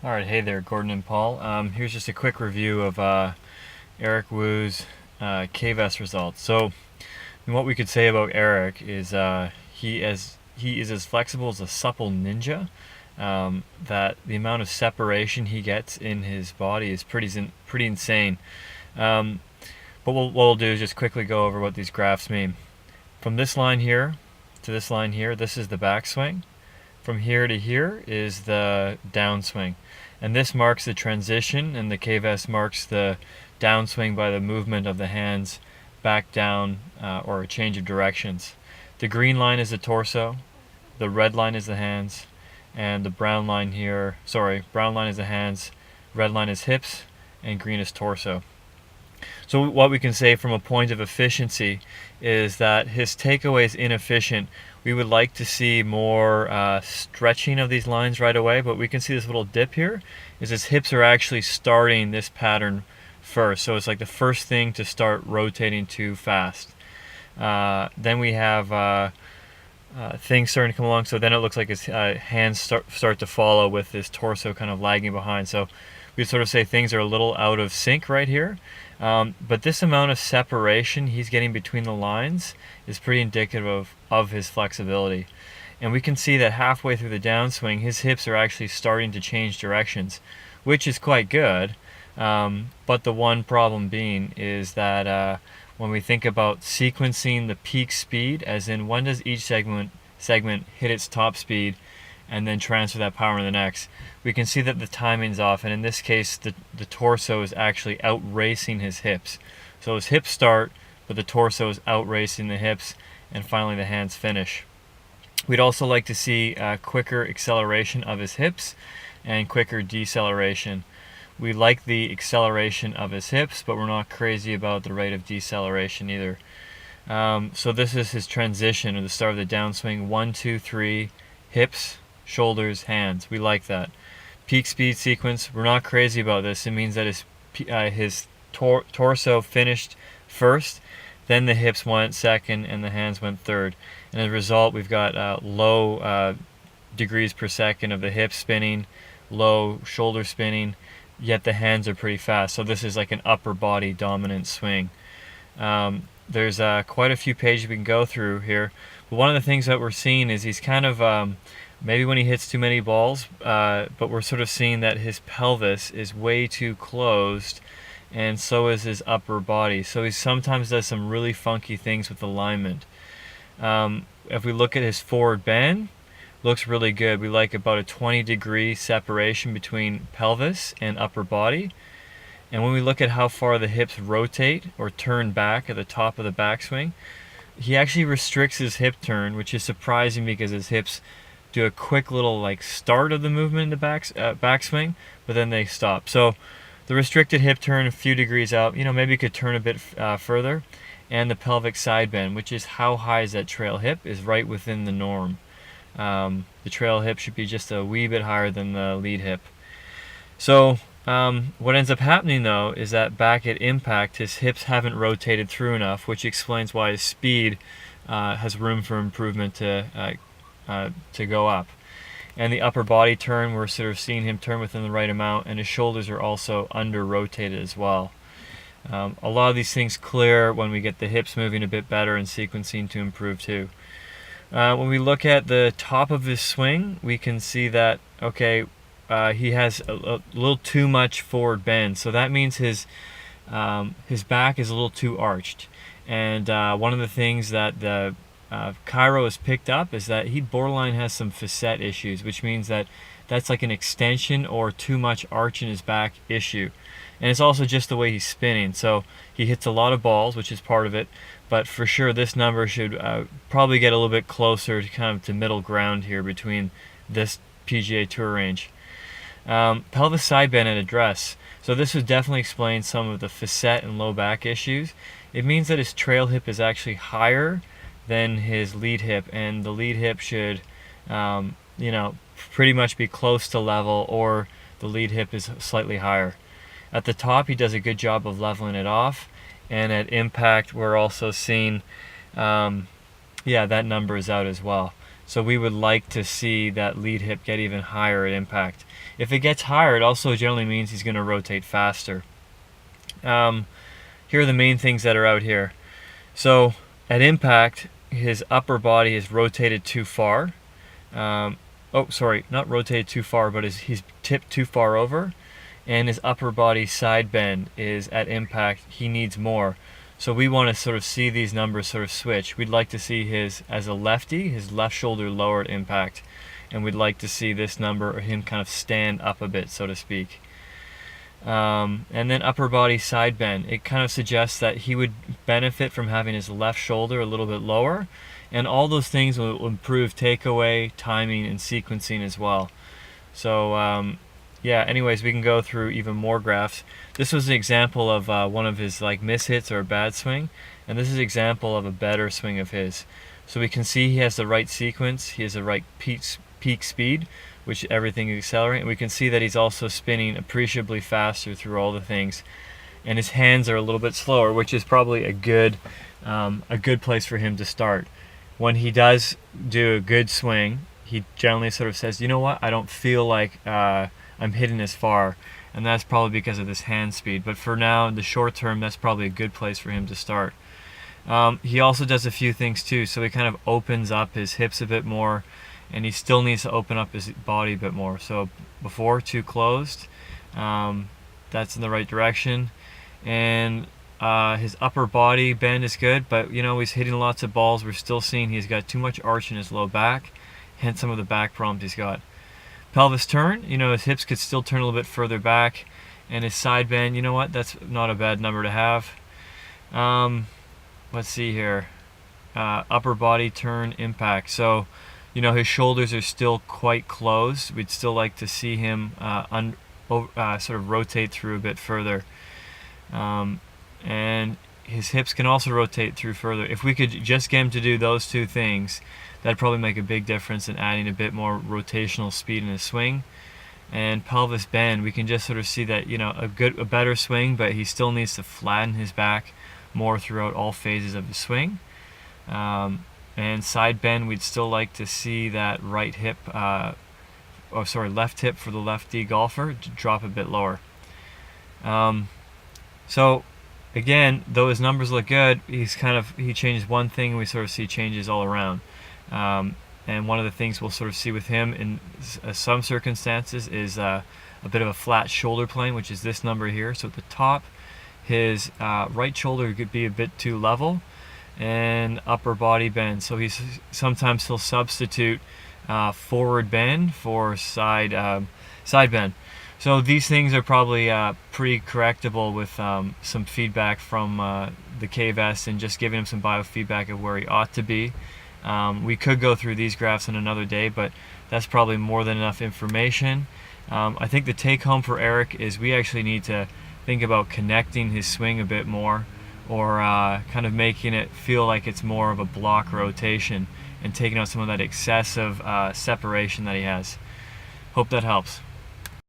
Alright, hey there, Gordon and Paul. Here's just a quick review of Eric Wu's Kvest results. So, what we could say about Eric is he is as flexible as a supple ninja. That the amount of separation he gets in his body is pretty insane. Um, but what we'll do is just quickly go over what these graphs mean. From this line here to this line here, this is the backswing. From here to here is the downswing. And this marks the transition, and the Kvest marks the downswing by the movement of the hands back down or a change of directions. The green line is the torso, the red line is the hands, and the brown line here, brown line is the hands, red line is hips, and green is torso. So what we can say from a point of efficiency is that his takeaway is inefficient. We would like to see more stretching of these lines right away, but we can see this little dip here is his hips are actually starting this pattern first. So it's like the first thing to start rotating too fast. Then we have things starting to come along, so then it looks like his hands start to follow with his torso kind of lagging behind. So we sort of say things are a little out of sync right here. But this amount of separation he's getting between the lines is pretty indicative of his flexibility. And we can see that halfway through the downswing, his hips are actually starting to change directions, which is quite good. But the one problem being is that when we think about sequencing the peak speed, as in when does each segment hit its top speed and then transfer that power to the next, we can see that the timing's off, and in this case the torso is actually outracing his hips. So his hips start, but the torso is outracing the hips, and finally the hands finish. We'd also like to see quicker acceleration of his hips and quicker deceleration. We like the acceleration of his hips, but we're not crazy about the rate of deceleration either. So this is his transition at the start of the downswing. 1, 2, 3, hips, shoulders, hands. We like that. Peak speed sequence, we're not crazy about this. It means that his torso finished first, then the hips went second, and the hands went third. And as a result, we've got low degrees per second of the hips spinning, low shoulder spinning, yet the hands are pretty fast. So this is like an upper body dominant swing. There's quite a few pages we can go through here. But one of the things that we're seeing is he's kind of maybe when he hits too many balls, but we're sort of seeing that his pelvis is way too closed, and so is his upper body. So he sometimes does some really funky things with alignment. If we look at his forward bend, looks really good. We like about a 20-degree separation between pelvis and upper body. And when we look at how far the hips rotate or turn back at the top of the backswing, he actually restricts his hip turn, which is surprising because his hips do a quick little like start of the movement in the backswing, but then they stop. So the restricted hip turn a few degrees out, maybe could turn a bit further. And the pelvic side bend, which is how high is that trail hip, is right within the norm. The trail hip should be just a wee bit higher than the lead hip. So what ends up happening though is that back at impact his hips haven't rotated through enough, which explains why his speed has room for improvement to go up. And the upper body turn, we're sort of seeing him turn within the right amount, and his shoulders are also under rotated as well. A lot of these things clear when we get the hips moving a bit better and sequencing to improve too. When we look at the top of his swing, we can see that, he has a little too much forward bend. So that means his back is a little too arched. And one of the things that the Chiro has picked up is that he borderline has some facet issues, which means that that's like an extension or too much arch in his back issue. And it's also just the way he's spinning. So he hits a lot of balls, which is part of it. But for sure, this number should probably get a little bit closer to kind of to middle ground here between this PGA Tour range. Pelvis side bend at address. So this would definitely explain some of the facet and low back issues. It means that his trail hip is actually higher than his lead hip, and the lead hip should, pretty much be close to level, or the lead hip is slightly higher. At the top, he does a good job of leveling it off, and at impact, we're also seeing, that number is out as well. So we would like to see that lead hip get even higher at impact. If it gets higher, it also generally means he's going to rotate faster. Here are the main things that are out here. So at impact, his upper body is rotated too far. Not rotated too far, but he's tipped too far over. And his upper body side bend is at impact, he needs more. So we want to sort of see these numbers sort of switch. We'd like to see his, as a lefty, his left shoulder lower at impact. And we'd like to see this number, or him kind of stand up a bit, so to speak. And then upper body side bend. It kind of suggests that he would benefit from having his left shoulder a little bit lower. And all those things will improve takeaway, timing, and sequencing as well. So, yeah, anyways, we can go through even more graphs. This was an example of one of his like mishits or a bad swing, and this is an example of a better swing of his. So we can see he has the right sequence, he has the right peak speed, which everything is accelerating. We can see that he's also spinning appreciably faster through all the things, and his hands are a little bit slower, which is probably a good place for him to start. When he does do a good swing, he generally sort of says, you know what, I don't feel like I'm hitting as far, and that's probably because of this hand speed. But for now, in the short term, that's probably a good place for him to start. He also does a few things too, so he kind of opens up his hips a bit more, and he still needs to open up his body a bit more. So before, too closed, that's in the right direction. And his upper body bend is good, but you know, he's hitting lots of balls. We're still seeing he's got too much arch in his low back, hence some of the back problems he's got. Pelvis turn, you know, his hips could still turn a little bit further back, and his side bend, you know what, that's not a bad number to have. Let's see here, upper body turn impact. So, you know, his shoulders are still quite closed. We'd still like to see him sort of rotate through a bit further. And his hips can also rotate through further. If we could just get him to do those two things, that'd probably make a big difference in adding a bit more rotational speed in his swing. And pelvis bend, we can just sort of see that, you know, a better swing, but he still needs to flatten his back more throughout all phases of the swing. And side bend, we'd still like to see that right hip, left hip for the lefty golfer to drop a bit lower. So again, though his numbers look good, he changes one thing, and we sort of see changes all around. And one of the things we'll sort of see with him in some circumstances is a bit of a flat shoulder plane, which is this number here. So at the top, his right shoulder could be a bit too level, and upper body bend. So sometimes he'll substitute forward bend for side bend. So these things are probably pretty correctable with some feedback from the Kvest and just giving him some biofeedback of where he ought to be. We could go through these graphs in another day, but that's probably more than enough information. I think the take home for Eric is we actually need to think about connecting his swing a bit more, or kind of making it feel like it's more of a block rotation and taking out some of that excessive separation that he has. Hope that helps.